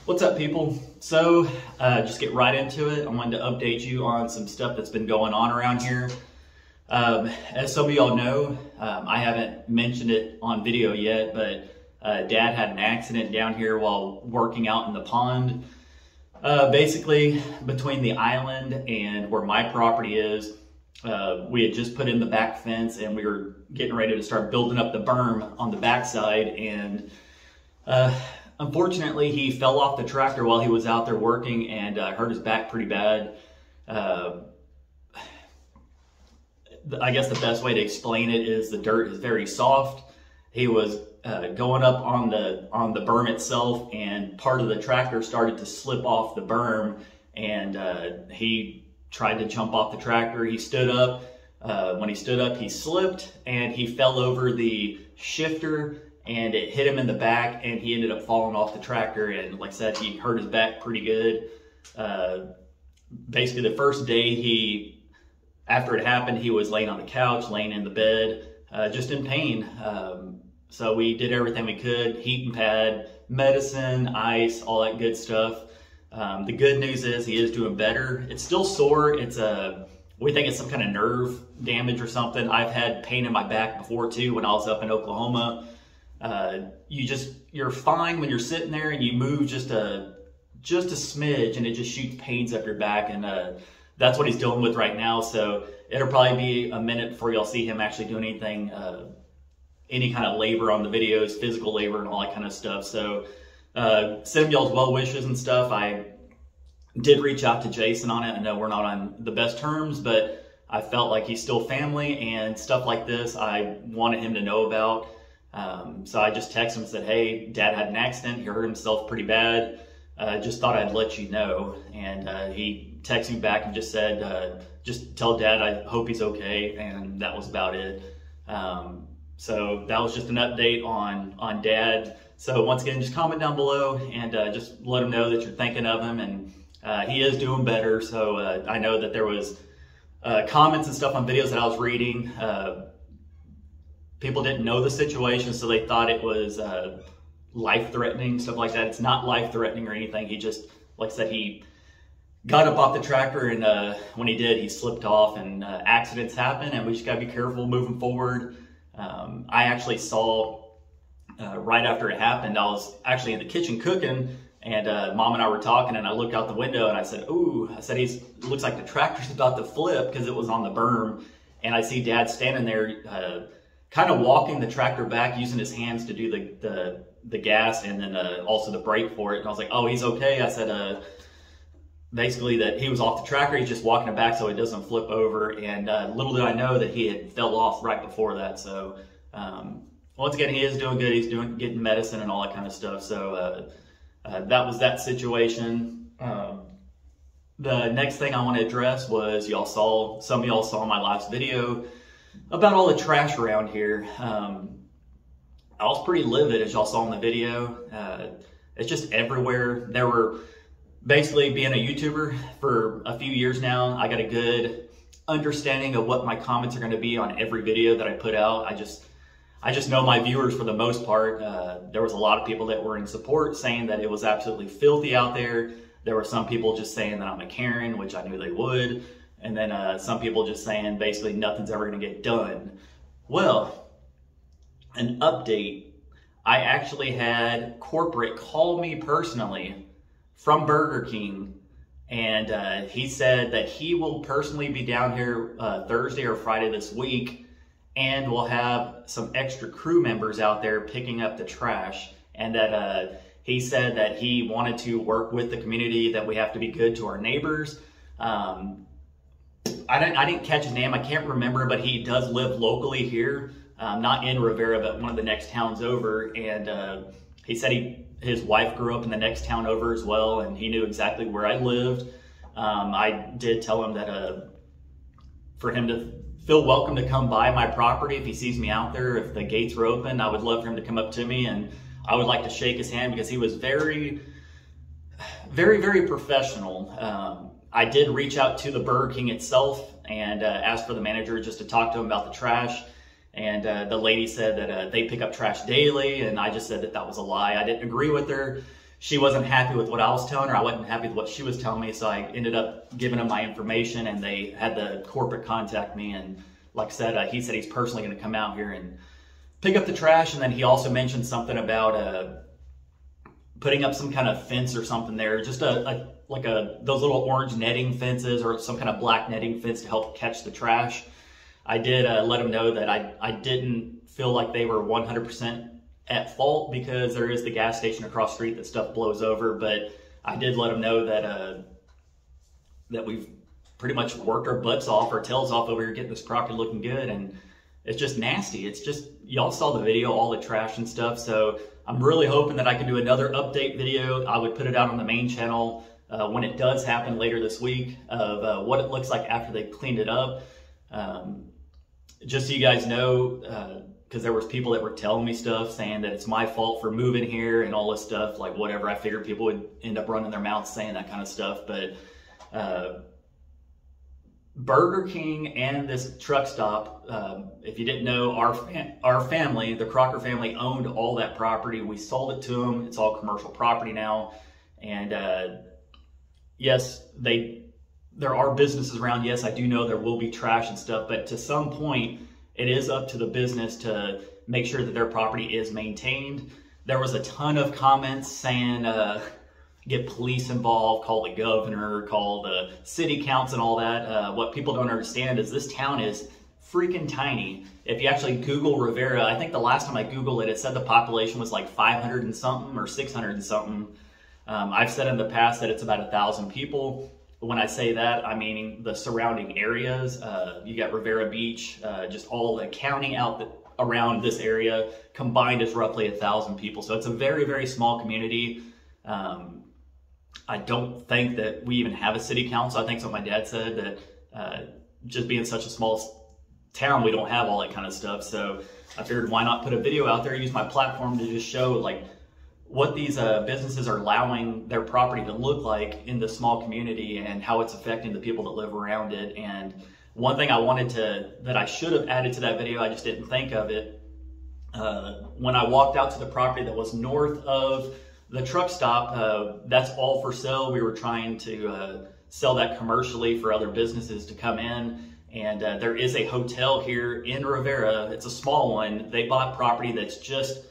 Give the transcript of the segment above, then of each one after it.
What's up, people? So just get right into it. I wanted to update you on some stuff that's been going on around here. As some of y'all know, I haven't mentioned it on video yet, but Dad had an accident down here while working out in the pond. Basically, between the island and where my property is, we had just put in the back fence and we were getting ready to start building up the berm on the backside, and unfortunately, he fell off the tractor while he was out there working and hurt his back pretty bad. I guess the best way to explain it is the dirt is very soft. He was going up on the berm itself, and part of the tractor started to slip off the berm, and he tried to jump off the tractor. He stood up. When he stood up, he slipped and he fell over the shifter, and it hit him in the back, and he ended up falling off the tractor. And like I said, he hurt his back pretty good. Basically, the first day after it happened, he was laying on the couch, laying in the bed, just in pain. So we did everything we could: heating pad, medicine, ice, all that good stuff. The good news is he is doing better. It's still sore. We think it's some kind of nerve damage or something. I've had pain in my back before too when I was up in Oklahoma. You're fine when you're sitting there and you move just a smidge and it just shoots pains up your back, and that's what he's dealing with right now. So it'll probably be a minute before y'all see him actually doing anything, any kind of labor on the videos, physical labor and all that kind of stuff. So send y'all's well wishes and stuff. I did reach out to Jason on it. I know we're not on the best terms, but I felt like he's still family, and stuff like this I wanted him to know about. So I just texted him and said, hey, Dad had an accident. He hurt himself pretty bad. Just thought I'd let you know. And he texted me back and just said, just tell Dad I hope he's okay. And that was about it. So that was just an update on Dad. So once again, just comment down below and just let him know that you're thinking of him. And he is doing better. So I know that there was comments and stuff on videos that I was reading. People didn't know the situation, so they thought it was life-threatening, stuff like that. It's not life-threatening or anything. He just, like I said, he got up off the tractor, and when he did, he slipped off, and accidents happen, and we just gotta be careful moving forward. I actually saw, right after it happened, I was actually in the kitchen cooking, and Mom and I were talking, and I looked out the window, and I said, ooh, he looks like the tractor's about to flip, because it was on the berm, and I see Dad standing there, kind of walking the tractor back, using his hands to do the gas and then also the brake for it. And I was like, oh, he's okay. I said, basically that he was off the tractor. He's just walking it back so it doesn't flip over. And little did I know that he had fell off right before that. So once again, he is doing good. He's getting medicine and all that kind of stuff. So that was that situation. The next thing I want to address was some of y'all saw my last video about all the trash around here. I was pretty livid, as y'all saw in the video. It's just everywhere. There were, basically, being a YouTuber for a few years now, I got a good understanding of what my comments are going to be on every video that I put out. I just know my viewers for the most part. There was a lot of people that were in support, saying that it was absolutely filthy out there. There were some people just saying that I'm a Karen, which I knew they would. And then some people just saying basically nothing's ever going to get done. Well, an update. I actually had corporate call me personally from Burger King, and he said that he will personally be down here Thursday or Friday this week, and we'll have some extra crew members out there picking up the trash. And that he said that he wanted to work with the community, that we have to be good to our neighbors. I didn't catch his name. I can't remember, but he does live locally here, not in Riviera, but one of the next towns over. And he said his wife grew up in the next town over as well, and he knew exactly where I lived. I did tell him that for him to feel welcome to come by my property if he sees me out there, if the gates were open, I would love for him to come up to me, and I would like to shake his hand, because he was very, very, very professional. I did reach out to the Burger King itself and asked for the manager just to talk to him about the trash. And the lady said that they pick up trash daily, and I just said that that was a lie. I didn't agree with her. she wasn't happy with what I was telling her. I wasn't happy with what she was telling me. So I ended up giving them my information, and they had the corporate contact me. And like I said, he said he's personally going to come out here and pick up the trash. And then he also mentioned something about putting up some kind of fence or something there, just those little orange netting fences or some kind of black netting fence to help catch the trash. I did let them know that I didn't feel like they were 100% at fault, because there is the gas station across the street that stuff blows over. But I did let them know that that we've pretty much worked our butts off, our tails off over here getting this property looking good, and it's just nasty. It's just, y'all saw the video, all the trash and stuff. So I'm really hoping that I can do another update video. I would put it out on the main channel when it does happen later this week, of what it looks like after they cleaned it up. Just so you guys know, because there was people that were telling me stuff saying that it's my fault for moving here and all this stuff, like whatever. I figured people would end up running their mouths saying that kind of stuff. But Burger King and this truck stop, if you didn't know, our family, the Crocker family, owned all that property. We sold it to them. It's all commercial property now. And yes, there are businesses around. Yes, I do know there will be trash and stuff, but to some point, it is up to the business to make sure that their property is maintained. There was a ton of comments saying, get police involved, call the governor, call the city council and all that. What people don't understand is this town is freaking tiny. If you actually Google Riviera, I think the last time I Googled it, it said the population was like 500 and something or 600 and something. I've said in the past that it's about 1,000 people. When I say that, I mean the surrounding areas. You got Riviera Beach, just all the county around this area combined is roughly 1,000 people. So it's a very, very small community. I don't think that we even have a city council. I think that's what my dad said, that just being such a small town, we don't have all that kind of stuff. So I figured, why not put a video out there, use my platform to just show like what these businesses are allowing their property to look like in the small community and how it's affecting the people that live around it. And one thing that I should have added to that video, I just didn't think of it. When I walked out to the property that was north of the truck stop, that's all for sale. We were trying to sell that commercially for other businesses to come in. And there is a hotel here in Riviera. It's a small one. They bought property that's just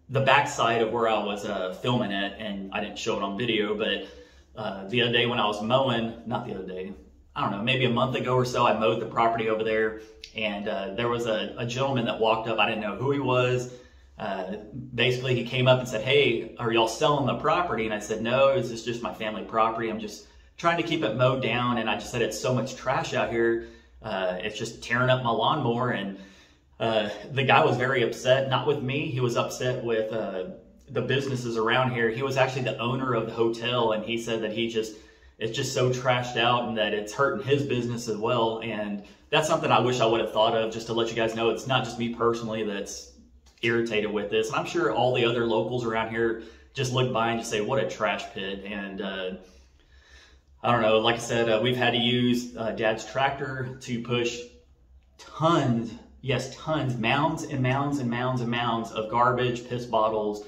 the backside of where I was filming it, and I didn't show it on video. But the other day when I was mowing, not the other day, I don't know, maybe a month ago or so, I mowed the property over there, and there was a gentleman that walked up. I didn't know who he was. Basically, he came up and said, "Hey, are y'all selling the property?" And I said, "No, this is just my family property. I'm just trying to keep it mowed down." And I just said, "It's so much trash out here. It's just tearing up my lawnmower." And the guy was very upset, not with me. He was upset with the businesses around here. He was actually the owner of the hotel, and he said that it's just so trashed out and that it's hurting his business as well. And that's something I wish I would have thought of, just to let you guys know it's not just me personally that's irritated with this. And I'm sure all the other locals around here just look by and just say, what a trash pit. And I don't know, like I said, we've had to use Dad's tractor to push tons, mounds and mounds and mounds and mounds of garbage, piss bottles,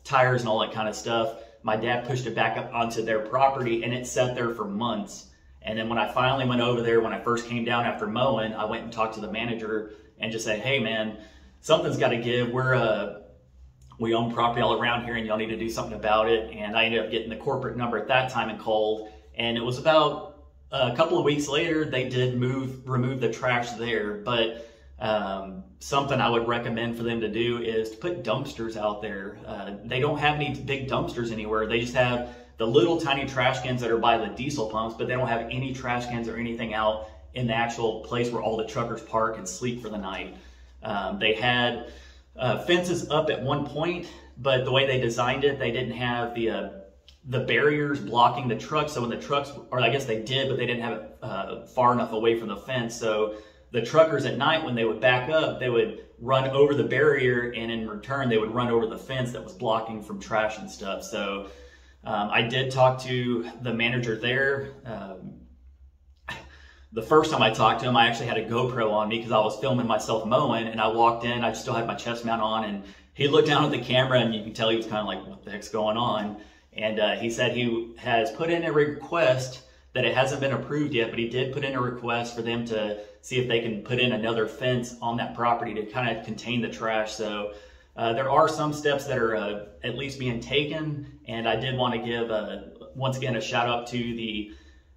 tires, and all that kind of stuff. My dad pushed it back up onto their property, and it sat there for months. And then when I finally went over there, when I first came down after mowing, I went and talked to the manager and just said, "Hey man, something's got to give. We own property all around here, and y'all need to do something about it." And I ended up getting the corporate number at that time and called. And it was about a couple of weeks later, they did remove the trash there. But something I would recommend for them to do is to put dumpsters out there. They don't have any big dumpsters anywhere. They just have the little tiny trash cans that are by the diesel pumps, but they don't have any trash cans or anything out in the actual place where all the truckers park and sleep for the night. They had fences up at one point, but the way they designed it, they didn't have the barriers blocking the trucks. So when the trucks, or I guess they did, but they didn't have it far enough away from the fence. So the truckers at night, when they would back up, they would run over the barrier, and in return, they would run over the fence that was blocking from trash and stuff. So I did talk to the manager there. The first time I talked to him, I actually had a GoPro on me because I was filming myself mowing, and I walked in, I still had my chest mount on, and he looked down at the camera, and you can tell he was kind of like, what the heck's going on? And he said he has put in a request that it hasn't been approved yet, but he did put in a request for them to see if they can put in another fence on that property to kind of contain the trash. So there are some steps that are at least being taken, and I did want to give once again a shout out to the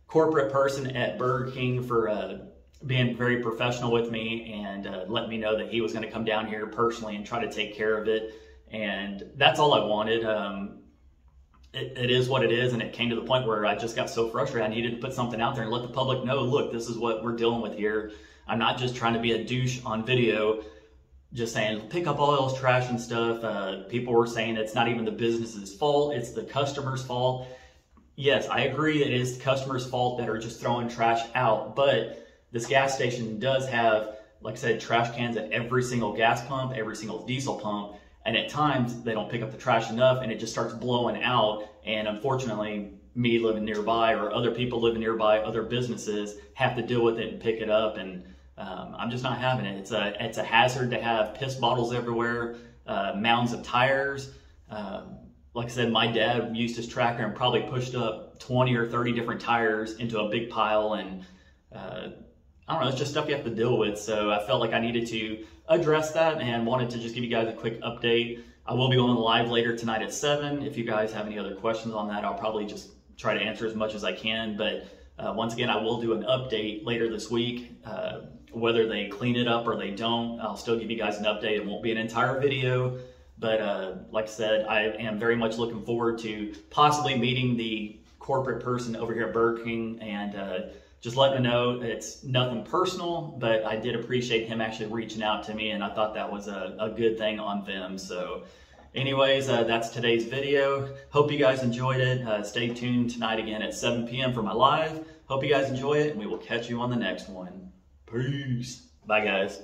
corporate person at Burger King for being very professional with me and letting me know that he was going to come down here personally and try to take care of it. And that's all I wanted. It is what it is, and it came to the point where I just got so frustrated. I needed to put something out there and let the public know, look, this is what we're dealing with here. I'm not just trying to be a douche on video, just saying, pick up all those trash and stuff. People were saying it's not even the business's fault, it's the customer's fault. Yes, I agree it is the customer's fault that are just throwing trash out, but this gas station does have, like I said, trash cans at every single gas pump, every single diesel pump, and at times they don't pick up the trash enough and it just starts blowing out. And unfortunately, me living nearby or other people living nearby, other businesses have to deal with it and pick it up. And I'm just not having it. It's a hazard to have piss bottles everywhere, mounds of tires. Like I said, my dad used his tractor and probably pushed up 20 or 30 different tires into a big pile. And I don't know, it's just stuff you have to deal with. So I felt like I needed to address that and wanted to just give you guys a quick update. I will be going live later tonight at 7. If you guys have any other questions on that, I'll probably just try to answer as much as I can. But once again, I will do an update later this week. Whether they clean it up or they don't, I'll still give you guys an update. It won't be an entire video. But like I said, I am very much looking forward to possibly meeting the corporate person over here at Burger King and just letting them know it's nothing personal, but I did appreciate him actually reaching out to me, and I thought that was a good thing on them. So anyways, that's today's video. Hope you guys enjoyed it. Stay tuned tonight again at 7 p.m. for my live. Hope you guys enjoy it, and we will catch you on the next one. Peace. Bye, guys.